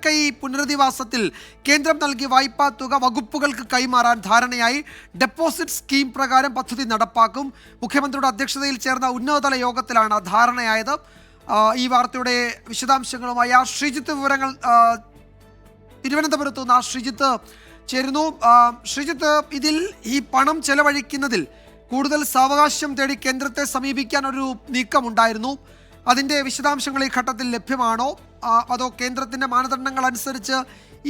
മുണ്ടക്കൈ പുനരധിവാസത്തിൽ കേന്ദ്രം നൽകിയ വായ്പാ തുക വകുപ്പുകൾക്ക് കൈമാറാൻ ധാരണയായി. ഡെപ്പോസിറ്റ് സ്കീം പ്രകാരം പദ്ധതി നടപ്പാക്കും. മുഖ്യമന്ത്രിയുടെ അധ്യക്ഷതയിൽ ചേർന്ന ഉന്നതതല യോഗത്തിലാണ് ധാരണയായത്. ഈ വാർത്തയുടെ വിശദാംശങ്ങളുമായി ശ്രീജിത്ത് വിവരങ്ങൾ തിരുവനന്തപുരത്ത് നിന്ന് ശ്രീജിത്ത് ചേരുന്നു. ശ്രീജിത്ത്, ഇതിൽ ഈ പണം ചെലവഴിക്കുന്നതിൽ കൂടുതൽ സാവകാശം തേടി കേന്ദ്രത്തെ സമീപിക്കാൻ ഒരു നീക്കമുണ്ടായിരുന്നു. അതിൻ്റെ വിശദാംശങ്ങൾ ഈ ഘട്ടത്തിൽ ലഭ്യമാണോ, അതോ കേന്ദ്രത്തിൻ്റെ മാനദണ്ഡങ്ങൾ അനുസരിച്ച്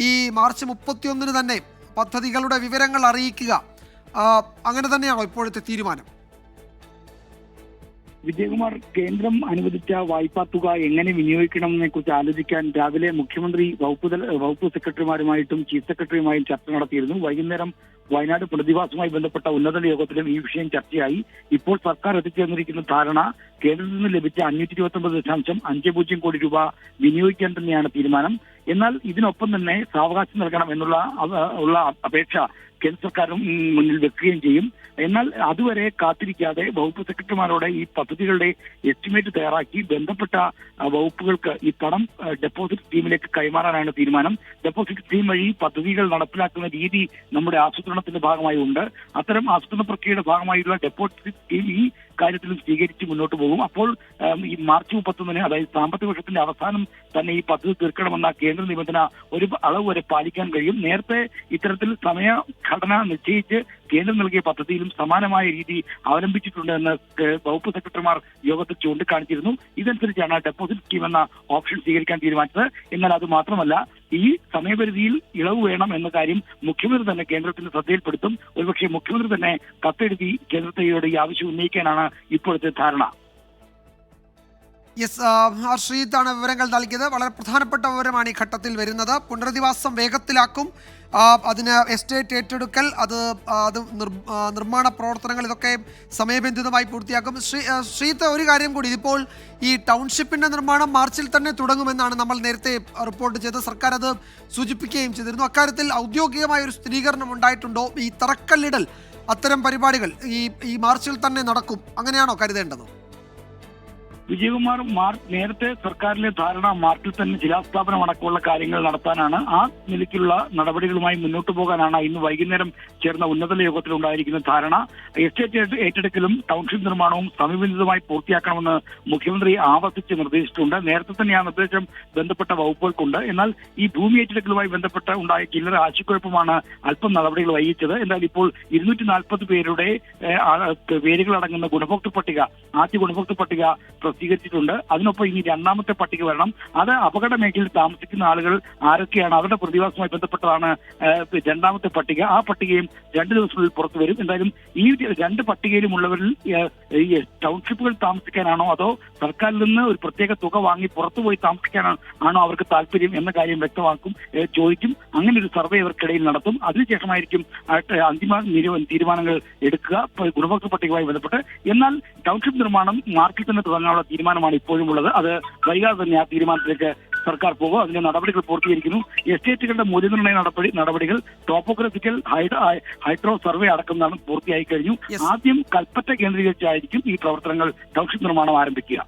ഈ മാർച്ച് 31 തന്നെ പദ്ധതികളുടെ വിവരങ്ങൾ അറിയിക്കുക, അങ്ങനെ തന്നെയാണോ ഇപ്പോഴത്തെ തീരുമാനം? വിജയകുമാർ, കേന്ദ്രം അനുവദിച്ച വായ്പാ തുക എങ്ങനെ വിനിയോഗിക്കണമെന്നതിനെ കുറിച്ച് ആലോചിക്കാൻ രാവിലെ മുഖ്യമന്ത്രി വകുപ്പ് സെക്രട്ടറിമാരുമായിട്ടും ചീഫ് സെക്രട്ടറിയുമായും ചർച്ച നടത്തിയിരുന്നു. വൈകുന്നേരം വയനാട് പുനരധിവാസവുമായി ബന്ധപ്പെട്ട ഉന്നതതല യോഗത്തിലും ഈ വിഷയം ചർച്ചയായി. ഇപ്പോൾ സർക്കാർ എത്തിച്ചേർന്നിരിക്കുന്ന ധാരണ കേന്ദ്രത്തിൽ നിന്ന് ലഭിച്ച 529.50 കോടി രൂപ വിനിയോഗിക്കാൻ തന്നെയാണ് തീരുമാനം. എന്നാൽ ഇതിനൊപ്പം തന്നെ സാവകാശം നൽകണം എന്നുള്ള അപേക്ഷ കേന്ദ്ര സർക്കാരും മുന്നിൽ വെക്കുകയും ചെയ്യും. എന്നാൽ അതുവരെ കാത്തിരിക്കാതെ വകുപ്പ് സെക്രട്ടറിമാരോട് ഈ പദ്ധതികളുടെ എസ്റ്റിമേറ്റ് തയ്യാറാക്കി ബന്ധപ്പെട്ട വകുപ്പുകൾക്ക് ഈ പണം ഡെപ്പോസിറ്റ് സ്കീമിലേക്ക് കൈമാറാനാണ് തീരുമാനം. ഡെപ്പോസിറ്റ് സ്കീം വഴി പദ്ധതികൾ നടപ്പിലാക്കുന്ന രീതി നമ്മുടെ ആസൂത്രണത്തിന്റെ ഭാഗമായി ഉണ്ട്. അത്തരം ആസൂത്രണ പ്രക്രിയയുടെ ഭാഗമായുള്ള ഡെപ്പോസിറ്റ് സ്കീം ഈ കാര്യത്തിലും സ്വീകരിച്ച് മുന്നോട്ട് പോകും. അപ്പോൾ ഈ മാർച്ച് 31 അതായത് സാമ്പത്തിക വർഷത്തിന്റെ അവസാനം തന്നെ ഈ പദ്ധതി തീർക്കണമെന്ന കേന്ദ്ര നിബന്ധന ഒരു അളവ് വരെ പാലിക്കാൻ കഴിയും. നേരത്തെ ഇത്തരത്തിൽ സമയഘടന നിശ്ചയിച്ച് കേന്ദ്രം നൽകിയ പദ്ധതിയിലും സമാനമായ രീതി അവലംബിച്ചിട്ടുണ്ട് എന്ന് വകുപ്പ് സെക്രട്ടറിമാർ യോഗത്തിൽ ചൂണ്ടിക്കാണിച്ചിരുന്നു. ഇതനുസരിച്ചാണ് ഡെപ്പോസിറ്റ് സ്കീം എന്ന ഓപ്ഷൻ സ്വീകരിക്കാൻ തീരുമാനിച്ചത്. എന്നാൽ അത് മാത്രമല്ല, ഈ സമയപരിധിയിൽ ഇളവ് വേണം എന്ന കാര്യം മുഖ്യമന്ത്രി തന്നെ കേന്ദ്രത്തിന്റെ ശ്രദ്ധയിൽപ്പെടുത്തും. ഒരുപക്ഷെ മുഖ്യമന്ത്രി തന്നെ കത്തെഴുതി കേന്ദ്രത്തോട് ഈ ആവശ്യം ഉന്നയിക്കാനാണ് ഇപ്പോഴത്തെ ധാരണ. ശ്രീജിത്താണ് വിവരങ്ങൾ നൽകിയത്. വളരെ പ്രധാനപ്പെട്ട വിവരമാണ് ഈ ഘട്ടത്തിൽ വരുന്നത്. പുനരധിവാസം വേഗത്തിലാക്കും, അതിന് എസ്റ്റേറ്റ് ഏറ്റെടുക്കൽ, അത് നിർമ്മാണ പ്രവർത്തനങ്ങൾ, ഇതൊക്കെ സമയബന്ധിതമായി പൂർത്തിയാക്കും. ശ്രീജിത്ത്, ഒരു കാര്യം കൂടി, ഇതിപ്പോൾ ഈ ടൗൺഷിപ്പിന്റെ നിർമ്മാണം മാർച്ചിൽ തന്നെ തുടങ്ങുമെന്നാണ് നമ്മൾ നേരത്തെ റിപ്പോർട്ട് ചെയ്തത്. സർക്കാർ അത് സൂചിപ്പിക്കുകയും ചെയ്തിരുന്നു. അക്കാര്യത്തിൽ ഔദ്യോഗികമായ ഒരു സ്ഥിരീകരണം ഉണ്ടായിട്ടുണ്ടോ? ഈ തറക്കല്ലിടൽ, അത്തരം പരിപാടികൾ ഈ മാർച്ചിൽ തന്നെ നടക്കും, അങ്ങനെയാണോ കരുതേണ്ടത്? വിജയകുമാർ, നേരത്തെ സർക്കാരിലെ ധാരണ മാർച്ചിൽ തന്നെ ശിലാസ്ഥാപനം അടക്കമുള്ള കാര്യങ്ങൾ നടത്താനാണ്. ആ നിലയ്ക്കുള്ള നടപടികളുമായി മുന്നോട്ട് പോകാനാണ് ഇന്ന് വൈകുന്നേരം ചേർന്ന ഉന്നതതല യോഗത്തിൽ ഉണ്ടായിരിക്കുന്ന ധാരണ. എസ്റ്റേറ്റ് ഏറ്റെടുക്കലും ടൗൺഷിപ്പ് നിർമ്മാണവും സമയബന്ധിതമായി പൂർത്തിയാക്കണമെന്ന് മുഖ്യമന്ത്രി ആവർത്തിച്ച് നിർദ്ദേശിച്ചിട്ടുണ്ട്. നേരത്തെ തന്നെ ആ നിർദ്ദേശം ബന്ധപ്പെട്ട വകുപ്പുകൾക്കുണ്ട്. എന്നാൽ ഈ ഭൂമി ഏറ്റെടുക്കലുമായി ബന്ധപ്പെട്ട് ഉണ്ടായ ചില്ലറ ആശയക്കുഴപ്പമാണ് അല്പം നടപടികൾ വൈകിച്ചത്. എന്നാൽ ഇപ്പോൾ 240 പേരുടെ പേരുകൾ അടങ്ങുന്ന ഗുണഭോക്തൃ പട്ടിക, ആദ്യ ഗുണഭോക്തൃ പട്ടിക പ്രസിദ്ധീകരിച്ചിട്ടുണ്ട്. അതിനൊപ്പം ഇനി രണ്ടാമത്തെ പട്ടിക വരണം. അത് അപകട മേഖലയിൽ താമസിക്കുന്ന ആളുകൾ ആരൊക്കെയാണ്, അവരുടെ പ്രതിവാസവുമായി ബന്ധപ്പെട്ടതാണ് രണ്ടാമത്തെ പട്ടിക. ആ പട്ടികയും 2 ദിവസത്തിനുള്ളിൽ പുറത്തു വരും. എന്തായാലും ഈ 2 പട്ടികയിലുമുള്ളവരിൽ ടൗൺഷിപ്പുകൾ താമസിക്കാനാണോ അതോ സർക്കാരിൽ നിന്ന് ഒരു പ്രത്യേക തുക വാങ്ങി പുറത്തുപോയി താമസിക്കാനാണോ അവർക്ക് താല്പര്യം എന്ന കാര്യം ചോദിക്കും. അങ്ങനെ ഒരു സർവേ ഇവർക്കിടയിൽ നടത്തും. അതിനുശേഷമായിരിക്കും അന്തിമ തീരുമാനങ്ങൾ എടുക്കുക ഗുണഭോക്തൃ പട്ടികയുമായി ബന്ധപ്പെട്ട്. എന്നാൽ ടൗൺഷിപ്പ് നിർമ്മാണം മാർച്ചിൽ തന്നെ തുടങ്ങാനുള്ള തീരുമാനമാണ് ഇപ്പോഴും ഉള്ളത്. അത് വൈകാതെ തന്നെ ആ തീരുമാനത്തിലേക്ക് സർക്കാർ പോകും. അതിന്റെ നടപടികൾ പൂർത്തീകരിക്കുന്നു. എസ്റ്റേറ്റുകളുടെ മൂല്യനിർണ്ണയ നടപടികൾ, ടോപ്പോഗ്രാഫിക്കൽ ഹൈഡ്രോ സർവേ അടക്കുന്നതാണ് പൂർത്തിയായി കഴിഞ്ഞു. ആദ്യം കൽപ്പറ്റ കേന്ദ്രീകരിച്ചായിരിക്കും ഈ പ്രവർത്തനങ്ങൾ ടൗൺഷിപ്പ് നിർമ്മാണം ആരംഭിക്കുക.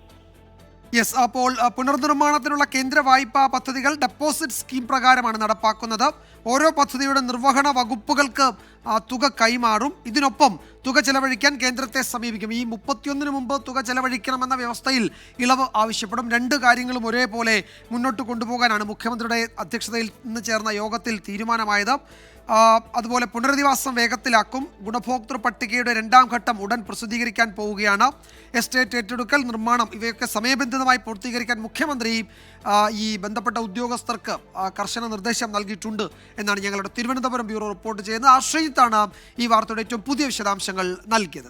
അപ്പോൾ പുനർനിർമ്മാണത്തിനുള്ള കേന്ദ്ര വായ്പാ പദ്ധതികൾ ഡെപ്പോസിറ്റ് സ്കീം പ്രകാരമാണ് നടപ്പാക്കുന്നത്. ഓരോ പദ്ധതിയുടെ നിർവഹണ വകുപ്പുകൾക്ക് തുക കൈമാറും. ഇതിനൊപ്പം തുക ചെലവഴിക്കാൻ കേന്ദ്രത്തെ സമീപിക്കും. ഈ 31 മുമ്പ് തുക ചെലവഴിക്കണമെന്ന വ്യവസ്ഥയിൽ ഇളവ് ആവശ്യപ്പെടും. 2 കാര്യങ്ങളും ഒരേപോലെ മുന്നോട്ട് കൊണ്ടുപോകാനാണ് മുഖ്യമന്ത്രിയുടെ അധ്യക്ഷതയിൽ ഇന്ന് ചേർന്ന യോഗത്തിൽ തീരുമാനമായത്. അതുപോലെ പുനരധിവാസം വേഗത്തിലാക്കും. ഗുണഭോക്തൃ പട്ടികയുടെ 2ാം ഘട്ടം ഉടൻ പ്രസിദ്ധീകരിക്കാൻ പോവുകയാണ്. എസ്റ്റേറ്റ് ഏറ്റെടുക്കൽ, നിർമ്മാണം ഇവയൊക്കെ സമയബന്ധിതമായി പൂർത്തീകരിക്കാൻ മുഖ്യമന്ത്രി ഈ ബന്ധപ്പെട്ട ഉദ്യോഗസ്ഥർക്ക് കർശന നിർദ്ദേശം നൽകിയിട്ടുണ്ട് എന്നാണ് ഞങ്ങളുടെ തിരുവനന്തപുരം ബ്യൂറോ റിപ്പോർട്ട് ചെയ്യുന്നത്. ആശ്രയിത്താണ് ഈ വാർത്തയുടെ ഏറ്റവും പുതിയ വിശദാംശങ്ങൾ നൽകിയത്.